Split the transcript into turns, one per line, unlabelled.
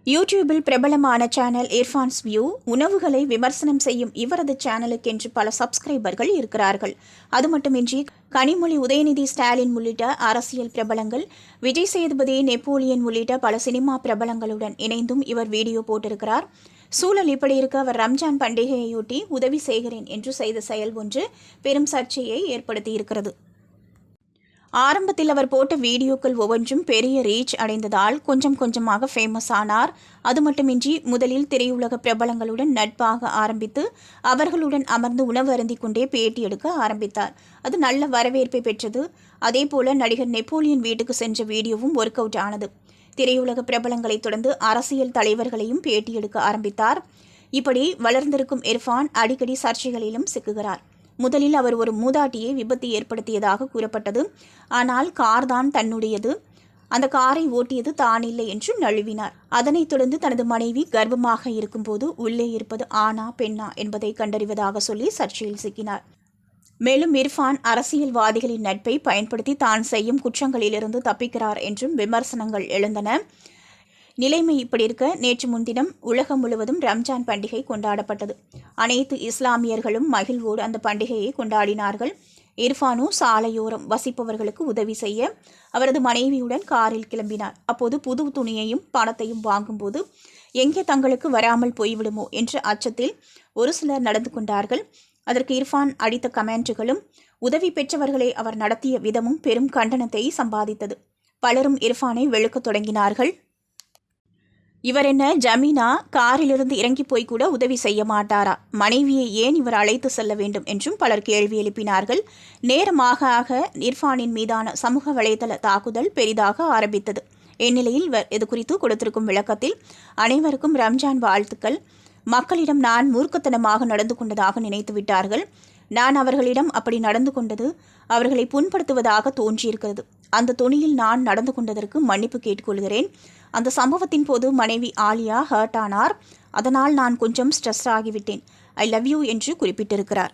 யூடியூபில் பிரபலமான channel Irfan's view. உணவுகளை விமர்சனம் செய்யும் இவரது சேனலுக்கென்று பல சப்ஸ்கிரைபர்கள் இருக்கிறார்கள். அது மட்டுமின்றி கனிமொழி, உதயநிதி ஸ்டாலின் உள்ளிட்ட அரசியல் பிரபலங்கள், விஜய் சேதுபதி, நெப்போலியன் உள்ளிட்ட பல சினிமா பிரபலங்களுடன் இணைந்தும் இவர் வீடியோ போட்டிருக்கிறார். சூழல் இப்படி இருக்க அவர் ரம்ஜான் பண்டிகையையொட்டி உதவி செய்கிறேன் என்று செய்த செயல் ஒன்று பெரும் சர்ச்சையை ஏற்படுத்தியிருக்கிறது. ஆரம்பத்தில் அவர் போட்ட வீடியோக்கள் ஒவ்வொன்றும் பெரிய ரீச் அடைந்ததால் கொஞ்சம் கொஞ்சமாக ஃபேமஸ் ஆனார். அது மட்டுமின்றி முதலில் திரையுலக பிரபலங்களுடன் நட்பாக ஆரம்பித்து அவர்களுடன் அமர்ந்து உணவு அருந்திக் கொண்டே பேட்டி எடுக்க ஆரம்பித்தார். அது நல்ல வரவேற்பை பெற்றது. அதேபோல நடிகர் நெப்போலியன் வீட்டுக்கு சென்ற வீடியோவும் ஒர்க் அவுட் ஆனது. திரையுலக பிரபலங்களை தொடர்ந்து அரசியல் தலைவர்களையும் பேட்டி எடுக்க ஆரம்பித்தார். இப்படி வளர்ந்திருக்கும் இர்ஃபான் அடிக்கடி சர்ச்சைகளிலும் சிக்குகிறார். முதலில் அவர் ஒரு மூதாட்டியை விபத்து ஏற்படுத்தியதாக கூறப்பட்டது. ஆனால் கார் தான் தன்னுடையது, அந்த காரை ஓட்டியது தான் இல்லை என்று நழுவினார். அதனைத் தொடர்ந்து தனது மனைவி கர்ப்பமாக இருக்கும்போது உள்ளே இருப்பது ஆணா பெண்ணா என்பதை கண்டறிவதாக சொல்லி சர்ச்சையில் சிக்கினார். மேலும் இர்ஃபான் அரசியல்வாதிகளின் நட்பை பயன்படுத்தி தான் செய்யும் குற்றங்களிலிருந்து தப்பிக்கிறார் என்றும் விமர்சனங்கள் எழுந்தன. நிலைமை இப்படி இருக்க நேற்று முன்தினம் உலகம் முழுவதும் ரம்ஜான் பண்டிகை கொண்டாடப்பட்டது. அனைத்து இஸ்லாமியர்களும் மகிழ்வோடு அந்த பண்டிகையை கொண்டாடினார்கள். இர்ஃபானோ சாலையோரம் வசிப்பவர்களுக்கு உதவி செய்ய அவரது மனைவியுடன் காரில் கிளம்பினார். அப்போது புது துணியையும் பணத்தையும் வாங்கும்போது எங்கே தங்களுக்கு வராமல் போய்விடுமோ என்ற அச்சத்தில் ஒரு சிலர் நடந்து கொண்டார்கள். அதற்கு இர்ஃபான் அடித்த கமெண்ட்டுகளும் உதவி பெற்றவர்களை அவர் நடத்திய விதமும் பெரும் கண்டனத்தை சம்பாதித்தது. பலரும் இர்ஃபானை வெளுக்கத் தொடங்கினார்கள். இவர் என்ன ஜமீனா, காரிலிருந்து இறங்கி போய் கூட உதவி செய்ய மாட்டாரா? மனைவியை ஏன் இவர் அழைத்து செல்ல வேண்டும் என்றும் பலர் கேள்வி எழுப்பினார்கள். நேரமாக ஆக இர்ஃபானின் மீதான சமூக வலைதள தாக்குதல் பெரிதாக ஆரம்பித்தது. இந்நிலையில் இவர் இது குறித்து கொடுத்திருக்கும் விளக்கத்தில், அனைவருக்கும் ரம்ஜான் வாழ்த்துக்கள். மக்களிடம் நான் மூர்க்கத்தனமாக நடந்து கொண்டதாக நினைத்து விட்டார்கள். நான் அவர்களிடம் அப்படி நடந்து கொண்டது அவர்களை புண்படுத்துவதாக தோன்றியிருக்கிறது. அந்த துணியில் நான் நடந்து கொண்டதற்கு மன்னிப்பு கேட்டுக்கொள்கிறேன். அந்த சம்பவத்தின் போது மனைவி ஆலியா ஹர்ட் ஆனார். அதனால் நான் கொஞ்சம் ஸ்ட்ரெஸ் ஆகிவிட்டேன். ஐ லவ் யூ என்று குறிப்பிட்டிருக்கிறார்.